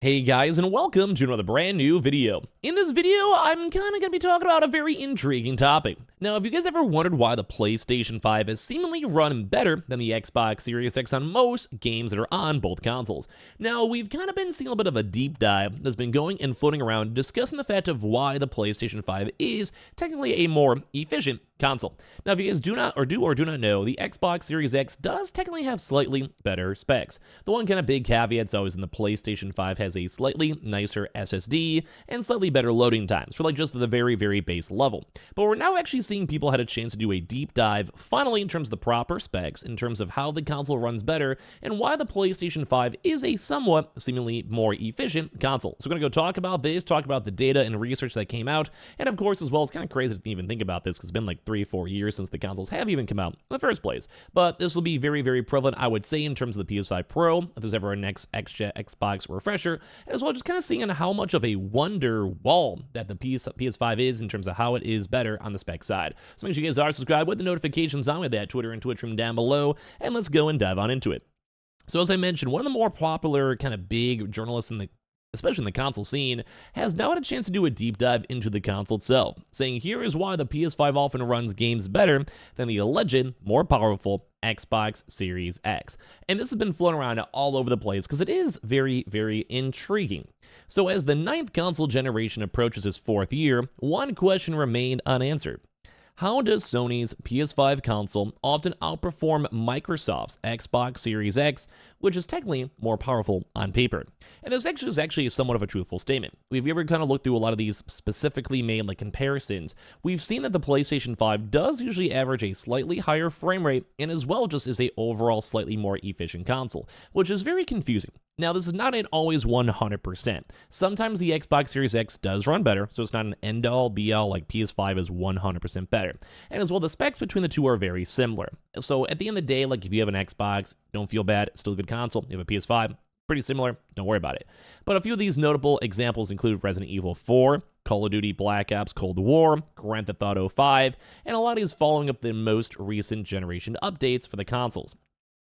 Hey guys, and welcome to another brand new video. In this video, I'm kind of going to be talking about a very intriguing topic. Now, have you guys ever wondered why the PlayStation 5 has seemingly run better than the Xbox Series X on most games that are on both consoles? Now, we've kind of been seeing a bit of a deep dive that's been going and floating around discussing the fact of why the PlayStation 5 is technically a more efficient console. Now, if you guys do not know, the Xbox Series X does technically have slightly better specs. The one kind of big caveat is always in the PlayStation 5 has a slightly nicer SSD and slightly better loading times for like just the very, very base level. But we're now actually seeing people had a chance to do a deep dive finally in terms of the proper specs, in terms of how the console runs better, and why the PlayStation 5 is a somewhat seemingly more efficient console. So we're going to go talk about this, talk about the data and research that came out, and of course, as well, it's kind of crazy to even think about this because it's been like 3-4 years since the consoles have even come out in the first place. But this will be very, very prevalent, I would say, in terms of the PS5 Pro, if there's ever a next Xbox refresher, as well just kind of seeing how much of a wonder wall that the PS5 is in terms of how it is better on the spec side. So make sure you guys are subscribed with the notifications on with that Twitter and Twitch room down below, and let's go and dive on into it. So as I mentioned, one of the more popular kind of big journalists especially in the console scene, has now had a chance to do a deep dive into the console itself, saying here is why the PS5 often runs games better than the alleged, more powerful Xbox Series X. And this has been floating around all over the place because it is very, very intriguing. So as the 9th console generation approaches its 4th year, one question remained unanswered. How does Sony's PS5 console often outperform Microsoft's Xbox Series X, which is technically more powerful on paper? And this actually is actually somewhat of a truthful statement. If you ever kind of looked through a lot of these specifically made like comparisons, we've seen that the PlayStation 5 does usually average a slightly higher frame rate and as well just is a overall slightly more efficient console, which is very confusing. Now, this is not an always 100%. Sometimes the Xbox Series X does run better, so it's not an end-all, be-all like PS5 is 100% better. And as well, the specs between the two are very similar. So at the end of the day, like if you have an Xbox, don't feel bad, it's still a good console. You have a PS5, pretty similar, don't worry about it. But a few of these notable examples include Resident Evil 4, Call of Duty Black Ops Cold War, Grand Theft Auto 5, and a lot of these following up the most recent generation updates for the consoles.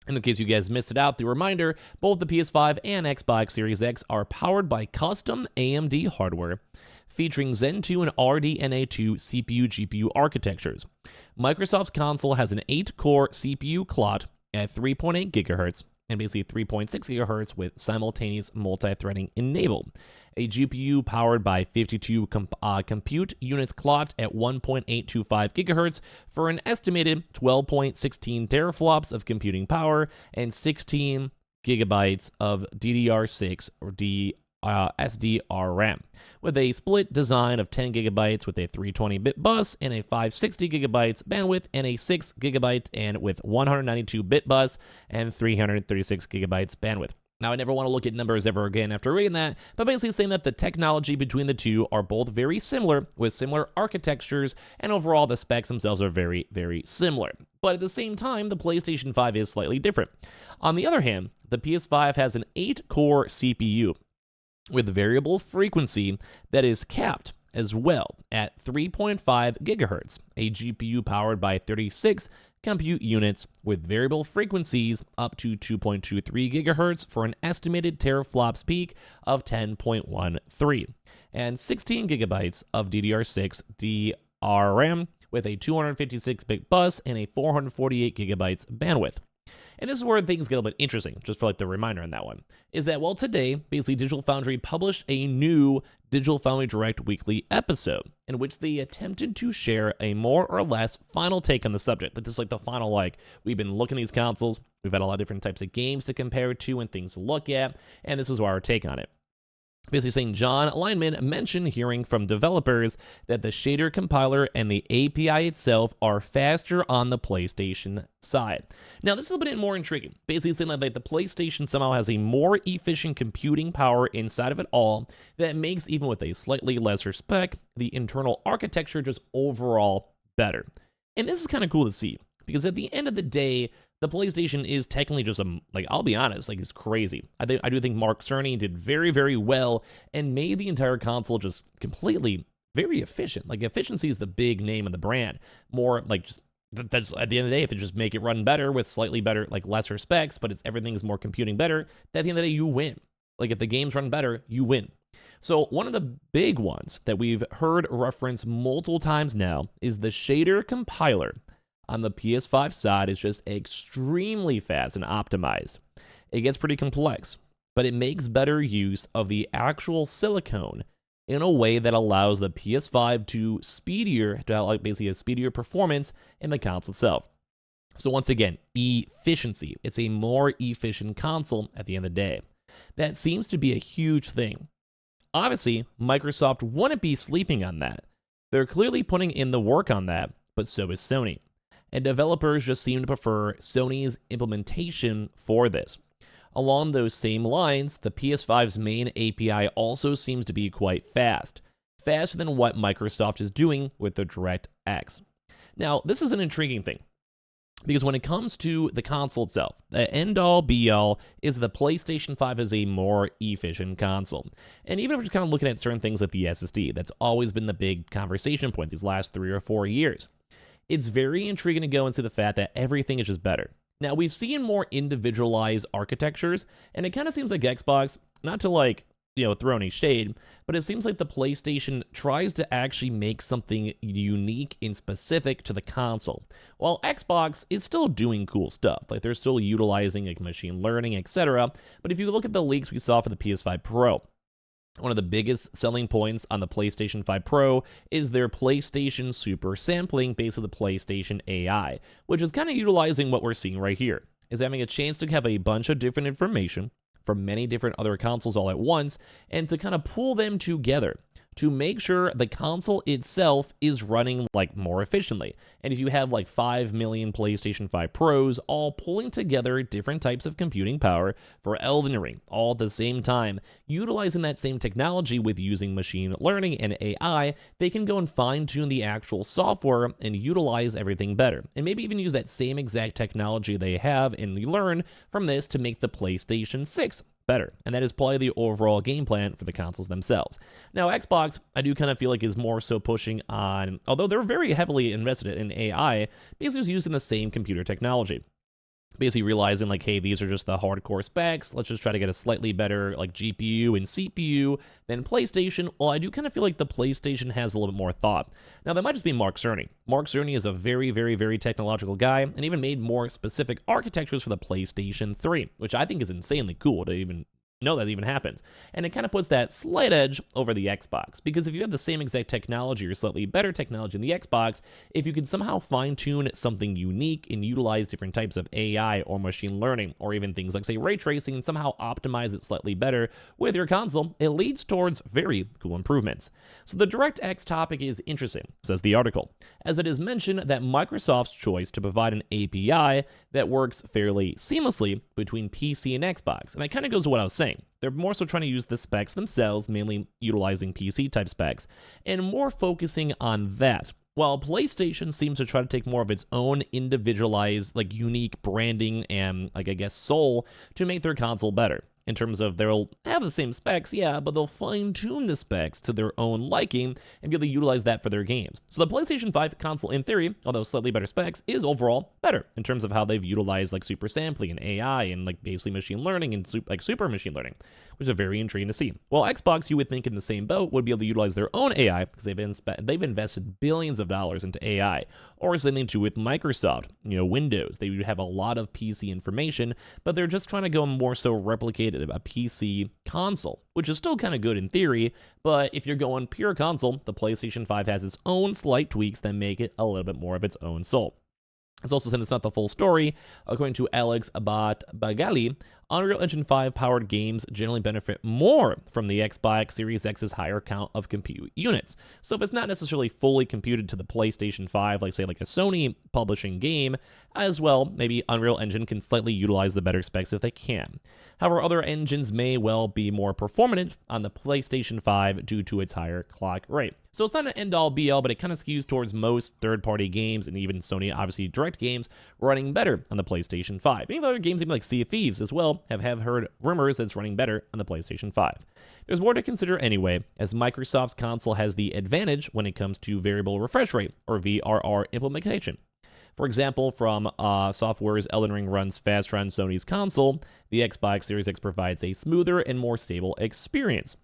In case you guys missed it out, the reminder, both the PS5 and Xbox Series X are powered by custom AMD hardware, featuring Zen 2 and RDNA2 CPU-GPU architectures. Microsoft's console has an 8-core CPU clock at 3.8 GHz, and basically 3.6 GHz with simultaneous multi-threading enabled. A GPU powered by 52 compute units clocked at 1.825 GHz for an estimated 12.16 teraflops of computing power and 16 gigabytes of DDR6 or SDRAM, with a split design of 10 gigabytes with a 320-bit bus and a 560 gigabytes bandwidth and a 6 gigabyte and with 192-bit bus and 336 gigabytes bandwidth. Now, I never want to look at numbers ever again after reading that, but basically saying that the technology between the two are both very similar with similar architectures, and overall the specs themselves are very, very similar. But at the same time, the PlayStation 5 is slightly different. On the other hand, the PS5 has an 8-core CPU with variable frequency that is capped as well at 3.5 gigahertz, a GPU powered by 36 compute units with variable frequencies up to 2.23 gigahertz for an estimated teraflops peak of 10.13, and 16 gigabytes of DDR6 DRAM with a 256-bit bus and a 448 gigabytes bandwidth. And this is where things get a little bit interesting, just for like the reminder on that one, is that, well, today, basically Digital Foundry published a new Digital Foundry Direct weekly episode in which they attempted to share a more or less final take on the subject. Like this is like the final, like, we've been looking at these consoles, we've had a lot of different types of games to compare it to and things to look at, and this is our take on it. Basically saying John Lineman mentioned hearing from developers that the shader compiler and the API itself are faster on the PlayStation side. Now, this is a bit more intriguing. Basically saying that the PlayStation somehow has a more efficient computing power inside of it all that makes, even with a slightly lesser spec, the internal architecture just overall better. And this is kind of cool to see, because at the end of the day, the PlayStation is technically just I'll be honest, it's crazy. I do think Mark Cerny did very, very well and made the entire console just completely very efficient. Like, efficiency is the big name of the brand. More just that's at the end of the day, if it just make it run better with slightly better, lesser specs, but everything's more computing better, at the end of the day, you win. Like if the games run better, you win. So one of the big ones that we've heard referenced multiple times now is the shader compiler on the PS5 side is just extremely fast and optimized. It gets pretty complex, but it makes better use of the actual silicone in a way that allows the PS5 to have like basically a speedier performance in the console itself. So once again, efficiency. It's a more efficient console at the end of the day. That seems to be a huge thing. Obviously, Microsoft wouldn't be sleeping on that. They're clearly putting in the work on that, but so is Sony. And developers just seem to prefer Sony's implementation for this. Along those same lines, the PS5's main API also seems to be quite fast. Faster than what Microsoft is doing with the DirectX. Now, this is an intriguing thing. Because when it comes to the console itself, the end-all be-all is the PlayStation 5 is a more efficient console. And even if we're just kind of looking at certain things like the SSD, that's always been the big conversation point these last 3 or 4 years. It's very intriguing to go into the fact that everything is just better. Now, we've seen more individualized architectures, and it kind of seems like Xbox, not to throw any shade, but it seems like the PlayStation tries to actually make something unique and specific to the console, while Xbox is still doing cool stuff. Like they're still utilizing like machine learning, etc. But if you look at the leaks we saw for the PS5 Pro, one of the biggest selling points on the PlayStation 5 Pro is their PlayStation Super Sampling based on the PlayStation AI, which is kind of utilizing what we're seeing right here, is having a chance to have a bunch of different information from many different other consoles all at once, and to kind of pull them together to make sure the console itself is running like more efficiently. And if you have like 5 million PlayStation 5 Pros all pulling together different types of computing power for Elden Ring all at the same time, utilizing that same technology with using machine learning and AI, they can go and fine-tune the actual software and utilize everything better. And maybe even use that same exact technology they have and learn from this to make the PlayStation 6 better. And that is probably the overall game plan for the consoles themselves. Now, Xbox, I do kind of feel like is more so pushing on, although they're very heavily invested in AI, basically just using the same computer technology. Basically realizing like, hey, these are just the hardcore specs. Let's just try to get a slightly better like GPU and CPU than PlayStation. Well, I do kind of feel like the PlayStation has a little bit more thought. Now, that might just be Mark Cerny. Mark Cerny is a very, very, very technological guy and even made more specific architectures for the PlayStation 3, which I think is insanely cool to even know that even happens. And it kind of puts that slight edge over the Xbox, because if you have the same exact technology or slightly better technology in the Xbox, if you can somehow fine-tune something unique and utilize different types of AI or machine learning, or even things like, say, ray tracing, and somehow optimize it slightly better with your console, it leads towards very cool improvements. So the DirectX topic is interesting, says the article, as it is mentioned that Microsoft's choice to provide an API that works fairly seamlessly between PC and Xbox. And that kind of goes to what I was saying. They're more so trying to use the specs themselves, mainly utilizing PC-type specs, and more focusing on that. While PlayStation seems to try to take more of its own individualized, like unique branding and, like, I guess, soul to make their console better. In terms of they'll have the same specs, yeah, but they'll fine-tune the specs to their own liking and be able to utilize that for their games. So the PlayStation 5 console, in theory, although slightly better specs, is overall better in terms of how they've utilized like super sampling and AI and like basically machine learning and super machine learning, which is very intriguing to see. While Xbox, you would think in the same boat, would be able to utilize their own AI because they've invested billions of dollars into AI, or something to with Microsoft, Windows. They would have a lot of PC information, but they're just trying to go more so replicate a PC console, which is still kind of good in theory, but if you're going pure console, the PlayStation 5 has its own slight tweaks that make it a little bit more of its own soul. It's also saying it's not the full story. According to Alex Abad-Bagali, Unreal Engine 5 powered games generally benefit more from the Xbox Series X's higher count of compute units. So if it's not necessarily fully computed to the PlayStation 5, like say like a Sony publishing game, as well, maybe Unreal Engine can slightly utilize the better specs if they can. However, other engines may well be more performant on the PlayStation 5 due to its higher clock rate. So it's not an end-all be-all, but it kind of skews towards most third-party games, and even Sony, obviously, direct games running better on the PlayStation 5. And even other games, even like Sea of Thieves as well, have heard rumors that it's running better on the PlayStation 5. There's more to consider anyway, as Microsoft's console has the advantage when it comes to variable refresh rate, or VRR implementation. For example, from Software's Elden Ring runs faster on Sony's console, the Xbox Series X provides a smoother and more stable experience.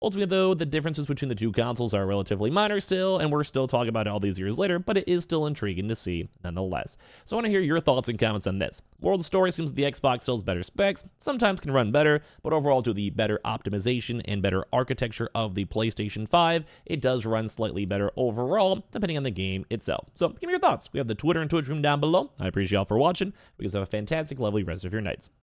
Ultimately, though, the differences between the two consoles are relatively minor still, and we're still talking about it all these years later, but it is still intriguing to see nonetheless. So I want to hear your thoughts and comments on this. Moral of the story seems that the Xbox still has better specs, sometimes can run better, but overall due to the better optimization and better architecture of the PlayStation 5, it does run slightly better overall, depending on the game itself. So give me your thoughts. We have the Twitter and Twitch room down below. I appreciate y'all for watching. You guys have a fantastic, lovely rest of your nights.